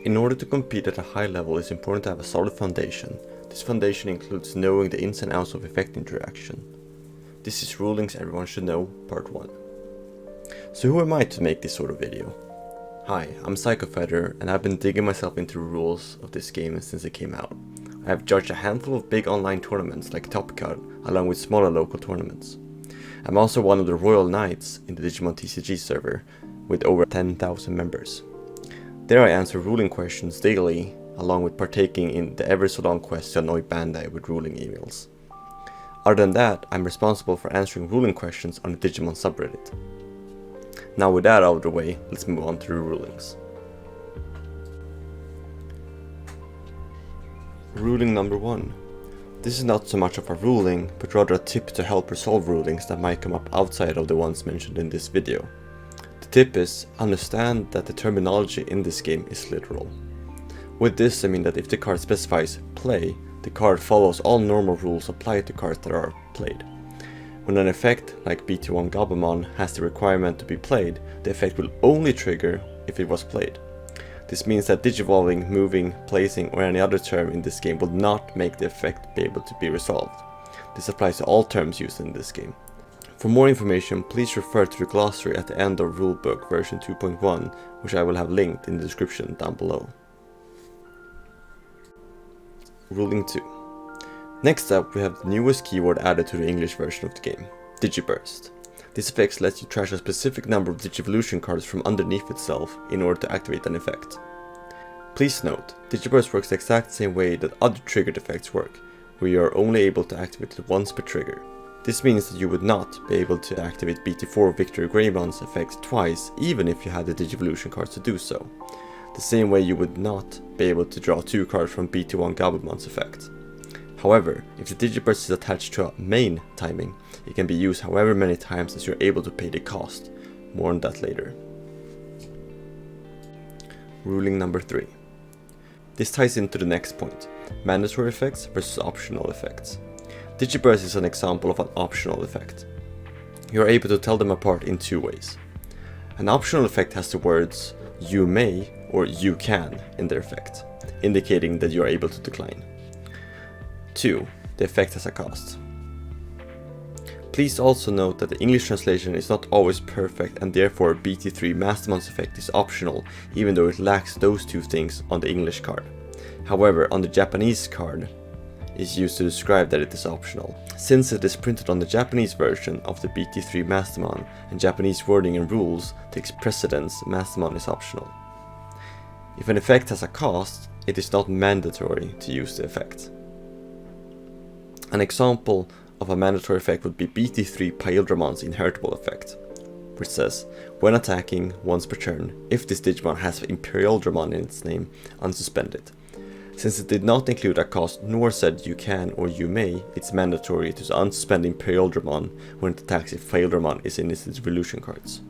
In order to compete at a high level, it's important to have a solid foundation. This foundation includes knowing the ins and outs of effect interaction. This is Rulings Everyone Should Know, Part 1. So who am I to make this sort of video? Hi, I'm Psychofighter, and I've been digging myself into the rules of this game since it came out. I have judged a handful of big online tournaments like Top Cut, along with smaller local tournaments. I'm also one of the Royal Knights in the Digimon TCG server, with over 10,000 members. There I answer ruling questions daily, along with partaking in the ever so long quest to annoy Bandai with ruling emails. Other than that, I'm responsible for answering ruling questions on the Digimon subreddit. Now with that out of the way, let's move on to the rulings. Ruling number 1. This is not so much of a ruling, but rather a tip to help resolve rulings that might come up outside of the ones mentioned in this video. The tip is, understand that the terminology in this game is literal. With this I mean that if the card specifies play, the card follows all normal rules applied to cards that are played. When an effect like BT1 Gabumon has the requirement to be played, the effect will only trigger if it was played. This means that digivolving, moving, placing or any other term in this game will not make the effect be able to be resolved. This applies to all terms used in this game. For more information, please refer to the glossary at the end of rulebook version 2.1, which I will have linked in the description down below. Ruling 2. Next up, we have the newest keyword added to the English version of the game, Digiburst. This effect lets you trash a specific number of Digivolution cards from underneath itself in order to activate an effect. Please note, Digiburst works the exact same way that other triggered effects work, where you are only able to activate it once per trigger. This means that you would not be able to activate BT4 Victory Greymon's effect twice, even if you had the Digivolution cards to do so. The same way you would not be able to draw 2 cards from BT1 Gabumon's effect. However, if the Digiburst is attached to a main timing, it can be used however many times as you're able to pay the cost. More on that later. Ruling number 3. This ties into the next point, mandatory effects versus optional effects. Digiburst is an example of an optional effect. You are able to tell them apart in 2 ways. An optional effect has the words you may or you can in their effect, indicating that you are able to decline. 2. The effect has a cost. Please also note that the English translation is not always perfect and therefore BT3 Mastermon's effect is optional, even though it lacks those 2 things on the English card. However, on the Japanese card is used to describe that it is optional, since it is printed on the Japanese version of the BT3 Mastermon and Japanese wording and rules takes precedence. Mastermon is optional. If an effect has a cost, it is not mandatory to use the effect. An example of a mandatory effect would be BT3 Paildramon's inheritable effect, which says, when attacking once per turn, if this Digimon has Imperial Dramon in its name, unsuspend it. Since it did not include a cost nor said you can or you may, it's mandatory to unsuspend Imperial Dramon when it attacks if Paildramon is in its Digivolution cards.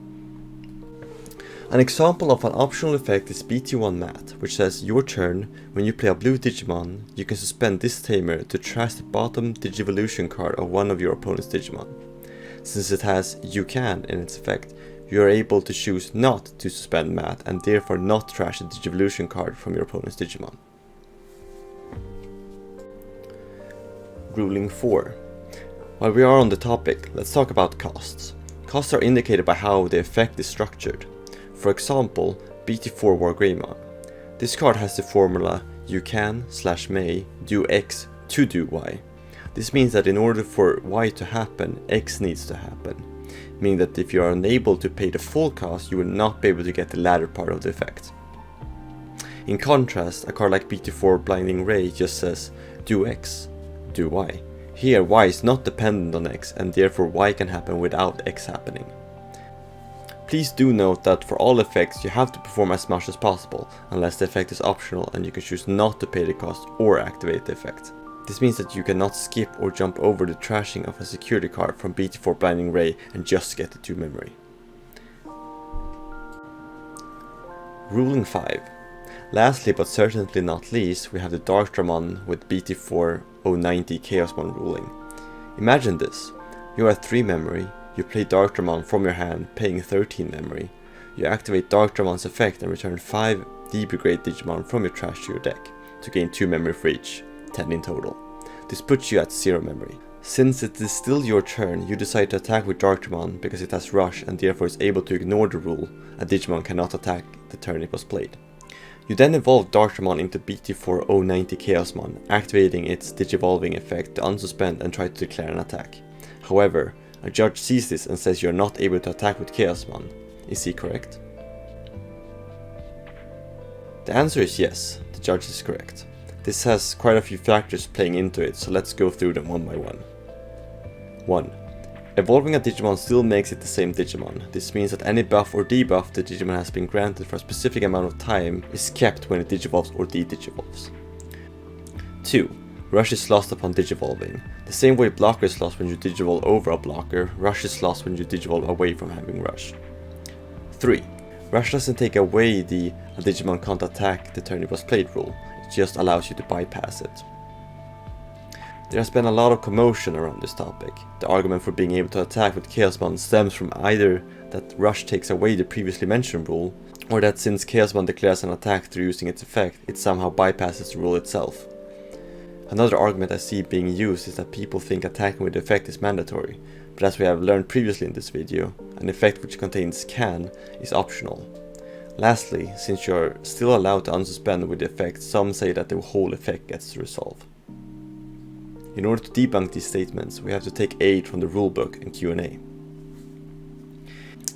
An example of an optional effect is BT1 Mat, which says your turn, when you play a blue Digimon, you can suspend this tamer to trash the bottom Digivolution card of one of your opponent's Digimon. Since it has you can in its effect, you are able to choose not to suspend Mat and therefore not trash the Digivolution card from your opponent's Digimon. Ruling 4. While we are on the topic, let's talk about costs. Costs are indicated by how the effect is structured. For example, BT4 War Greymon. This card has the formula you can/may do X to do Y. This means that in order for Y to happen, X needs to happen, meaning that if you are unable to pay the full cost, you will not be able to get the latter part of the effect. In contrast, a card like BT4 Blinding Ray just says do X, do Y. Here Y is not dependent on X and therefore Y can happen without X happening. Please do note that for all effects you have to perform as much as possible, unless the effect is optional and you can choose not to pay the cost or activate the effect. This means that you cannot skip or jump over the trashing of a security card from BT4 Blinding Ray and just get the 2 memory. Ruling 5. Lastly but certainly not least, we have the Dark Dramon with BT4 090 Chaosmon ruling. Imagine this, you have 3 memory, you play Dark Dramon from your hand, paying 13 memory. You activate Dark Dramon's effect and return 5 deeper grade Digimon from your trash to your deck, to gain 2 memory for each, 10 in total. This puts you at 0 memory. Since it is still your turn, you decide to attack with Darkmon because it has Rush and therefore is able to ignore the rule a Digimon cannot attack the turn it was played. You then evolve Darkmon into BT4090 Chaosmon, activating its Digivolving effect to unsuspend and try to declare an attack. However, a judge sees this and says you are not able to attack with Chaosmon. Is he correct? The answer is yes, the judge is correct. This has quite a few factors playing into it, so let's go through them one by one. 1. Evolving a Digimon still makes it the same Digimon. This means that any buff or debuff the Digimon has been granted for a specific amount of time is kept when it digivolves or de-digivolves. 2. Rush is lost upon digivolving. The same way blocker is lost when you digivolve over a blocker, Rush is lost when you digivolve away from having Rush. 3. Rush doesn't take away the a Digimon can't attack the turn it was played rule, it just allows you to bypass it. There has been a lot of commotion around this topic. The argument for being able to attack with Chaosmon stems from either that Rush takes away the previously mentioned rule, or that since Chaosmon declares an attack through using its effect, it somehow bypasses the rule itself. Another argument I see being used is that people think attacking with the effect is mandatory, but as we have learned previously in this video, an effect which contains can is optional. Lastly, since you are still allowed to unsuspend with the effect, some say that the whole effect gets to resolve. In order to debunk these statements, we have to take aid from the rulebook and Q&A.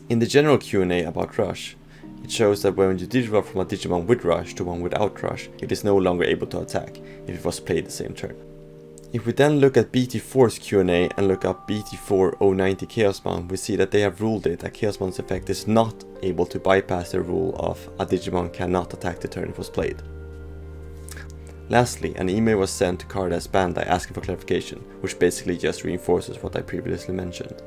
In the general Q&A about Rush, it shows that when you digivolve from a Digimon with Rush to one without Rush, it is no longer able to attack if it was played the same turn. If we then look at BT4's Q&A and look up BT4090 Chaosmon, we see that they have ruled it that Chaosmon's effect is not able to bypass the rule of a Digimon cannot attack the turn it was played. Lastly, an email was sent to Cardass Bandai asking for clarification, which basically just reinforces what I previously mentioned.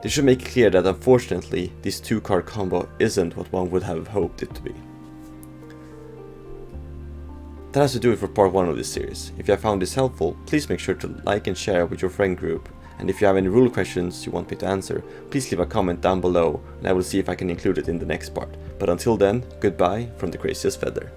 This should make it clear that unfortunately, this 2-card combo isn't what one would have hoped it to be. That has to do it for part 1 of this series. If you have found this helpful, please make sure to like and share with your friend group, and if you have any rule questions you want me to answer, please leave a comment down below and I will see if I can include it in the next part. But until then, goodbye from the craziest feather.